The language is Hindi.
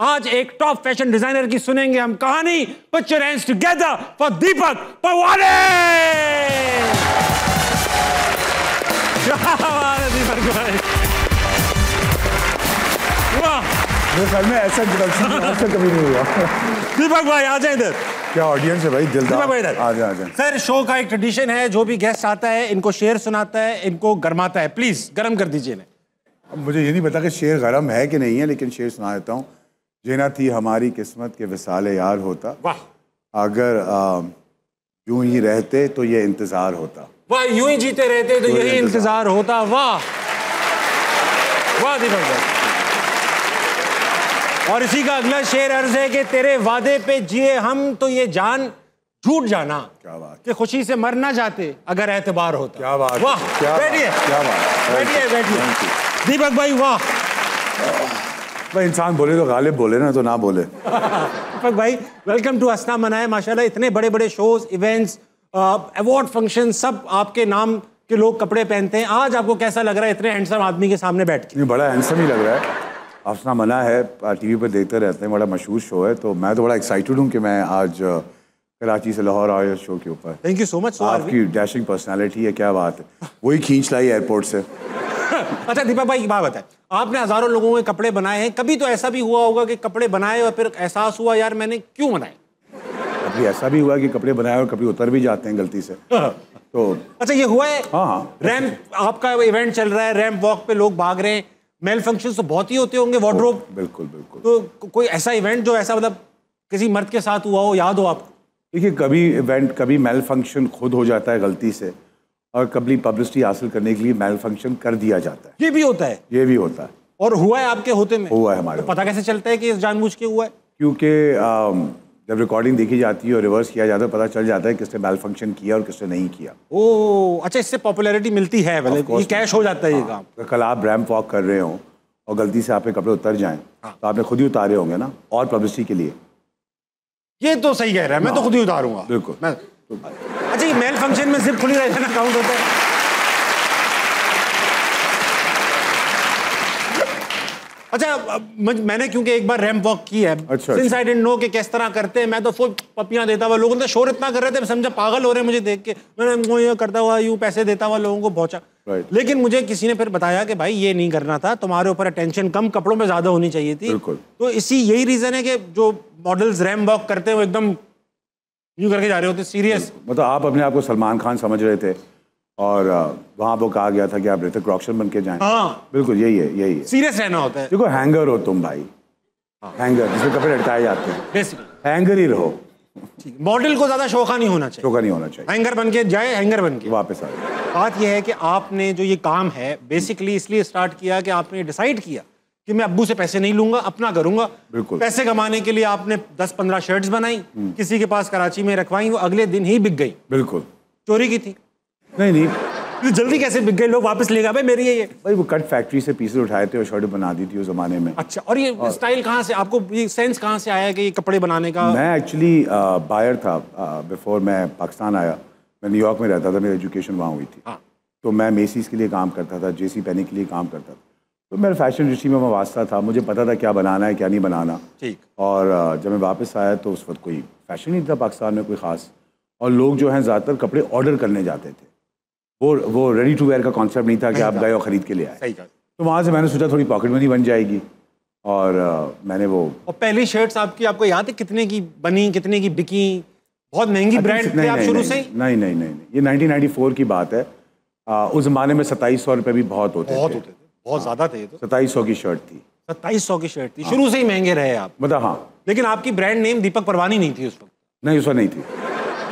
आज एक टॉप फैशन डिजाइनर की सुनेंगे हम कहानी। Put your hands together for Deepak Parwane. Deepak भाई, वाह, में ऐसा इंट्रोडक्शन कभी नहीं हुआ। दीपक भाई आ जाए इधर। क्या ऑडियंस है भाई, दिलदार। आ जाए। सर, शो का एक ट्रेडिशन है, जो भी गेस्ट आता है इनको शेर सुनाता है, इनको गरमाता है। प्लीज गरम कर दीजिए इन्हें। मुझे ये नहीं पता कि शेर गरम है कि नहीं है, लेकिन शेर सुना देता हूँ। जीना थी हमारी किस्मत के विसाले यार होता, वाह। अगर यूं ही रहते तो ये इंतजार होता। वाह, यूं ही जीते रहते तो यही इंतजार होता। वाह वाह दीपक भाई। और इसी का अगला शेर अर्ज है कि तेरे वादे पे जिए हम तो ये जान झूठ जाना। क्या बात, कि खुशी से मर ना जाते अगर एतबार होता। क्या बात, वाह, बैठिए, क्या बात, बैठिए दीपक भाई। वाह भाई, इंसान बोले तो गालिब बोले ना, तो ना बोले। दीपक भाई, वेलकम टू हंसना मनाए। माशाल्लाह इतने बड़े बड़े शोज, इवेंट्स, अवार्ड फंक्शन, सब आपके नाम के लोग कपड़े पहनते हैं। आज आपको कैसा लग रहा है इतने हैंडसम आदमी के सामने बैठ के? बड़ा हैंडसम ही लग रहा है। हंसना मना है, टीवी पर देखते रहते हैं, बड़ा मशहूर शो है, तो मैं तो बड़ा एक्साइटेड हूँ कि मैं आज कराची से लाहौर आया शो के ऊपर। Thank you so much. आपकी डैशिंग पर्सनालिटी है, क्या बात है, वही खींच लाई एयरपोर्ट से। अच्छा दीपक भाई, एक बात बताए, आपने हजारों लोगों के कपड़े बनाए हैं, कभी तो ऐसा भी हुआ होगा कि कपड़े बनाए और फिर एहसास हुआ यार मैंने क्यों बनाए? कभी ऐसा भी हुआ कि कपड़े बनाए और कभी उतर भी जाते हैं गलती से। तो अच्छा, ये हुआ है? हाँ। रैंप, आपका इवेंट चल रहा है, रैंप वॉक पे लोग भाग रहे हैं, मेल फंक्शन तो बहुत ही होते होंगे, वार्डरोब। बिल्कुल बिल्कुल। तो कोई ऐसा इवेंट जो ऐसा मतलब किसी मर्द के साथ हुआ हो, याद हो आपको? देखिए, कभी इवेंट, कभी मेल फंक्शन खुद हो जाता है गलती से, और कभी पब्लिसिटी हासिल करने के लिए मेल फंक्शन कर दिया जाता है। ये भी होता है? ये भी होता है। और हुआ है आपके होते में? हुआ है हमारे। तो पता कैसे चलता है कि जानबूझ के हुआ है? क्योंकि जब रिकॉर्डिंग देखी जाती है और रिवर्स किया जाता है, पता चल जाता है किसने मेल फंक्शन किया और किसने नहीं किया। ओह अच्छा, इससे पॉपुलैरिटी मिलती है, मतलब ये कैश हो जाता है ये काम। तो कल आप रैंप वॉक कर रहे हो और गलती से आपके कपड़े उतर जाएं, तो आपने खुद ही उतारे होंगे ना, और पब्लिसिटी के लिए। ये तो सही कह रहा है, मैं तो खुद ही उतारूंगा। बिल्कुल। अच्छा, ये मेल फंक्शन में सिर्फ खुली रहना काउंट होता है? अच्छा, मैंने क्योंकि एक बार रैंप वॉक की है, सिंस आई डिडंट नो कि किस तरह करते हैं, मैं तो फुल पपियां देता हुआ, लोगों ने शोर इतना कर रहे थे, समझा पागल हो रहे हैं मुझे देख के, मैंने ये करता हुआ यूं पैसे देता हुआ लोगों को पहुंचा। लेकिन मुझे किसी ने फिर बताया कि भाई ये नहीं करना था, तुम्हारे ऊपर अटेंशन कम, कपड़ों में ज्यादा होनी चाहिए थी। तो इसी यही रीजन है कि जो मॉडल्स रैंप वॉक करते हैं वो एकदम यूं करके जा रहे होते, सीरियस। मतलब आप अपने आप को सलमान खान समझ रहे थे और वहाँ पर कहा गया था कि आप ऋतिक रोशन बन के जाएं। हाँ बिल्कुल, यही है, यही है। सीरियस रहना होता है। देखो, हैंगर हो तुम भाई, हैंगर जिसमें कपड़े लटकाए जाते हैं, बेसिकली हैंगर ही रहो। मॉडल को ज्यादा शौका नहीं होना चाहिए, शौका नहीं होना चाहिए, हैंगर बन के जाए, हैंगर बन के वापस आ जाए। बात यह है कि आपने जो ये काम है बेसिकली इसलिए स्टार्ट किया कि आपने डिसाइड किया कि मैं अब्बू से पैसे नहीं लूंगा, अपना करूंगा। बिल्कुल। पैसे कमाने के लिए आपने 10-15 शर्ट्स बनाई, किसी के पास कराची में रखवाई, वो अगले दिन ही बिक गई। बिल्कुल। चोरी की थी? नहीं, जल्दी कैसे बिक गए, लोग वापस ले गए भाई मेरी ये भाई, वो कट फैक्ट्री से पीसेस उठाए थे और शर्ट बना दी थी उस जमाने में। अच्छा, और ये स्टाइल कहाँ से, आपको ये सेंस कहाँ से आया कि ये कपड़े बनाने का? मैं एक्चुअली बायर था बिफोर मैं पाकिस्तान आया। मैं न्यूयॉर्क में रहता था, मेरी एजुकेशन वहाँ हुई थी। तो मैं मेसीज के लिए काम करता था, जेसी पेनी के लिए काम करता था, तो मेरा फैशन इंडस्ट्री में मैं वास्ता था, मुझे पता था क्या बनाना है क्या नहीं बनाना। ठीक। और जब मैं वापस आया तो उस वक्त कोई फैशन नहीं था पाकिस्तान में कोई ख़ास, और लोग जो हैं ज़्यादातर कपड़े ऑर्डर करने जाते थे। वो रेडी टू वेयर का कॉन्सेप्ट नहीं था कि आप गए और ख़रीद के ले आए। सही कहा। तो वहाँ से मैंने सोचा थोड़ी पॉकेट मनी बन जाएगी, और मैंने वो। और पहली शर्ट्स आपकी, आपको याद है कितने की बनी, कितने की बिकी? बहुत महंगी ब्रांड थे आप शुरू से ही? नहीं, ये 1994 की बात है। उस ज़माने में 2700 रुपये भी बहुत होते थे, बहुत ज़्यादा थे। 2700 की शर्ट थी। 2700 की शर्ट थी, शुरू से ही महंगे रहे आप? मतलब हाँ। लेकिन आपकी ब्रांड नेम दीपक परवानी नहीं थी उस वक्त? नहीं, उस वक्त नहीं थी।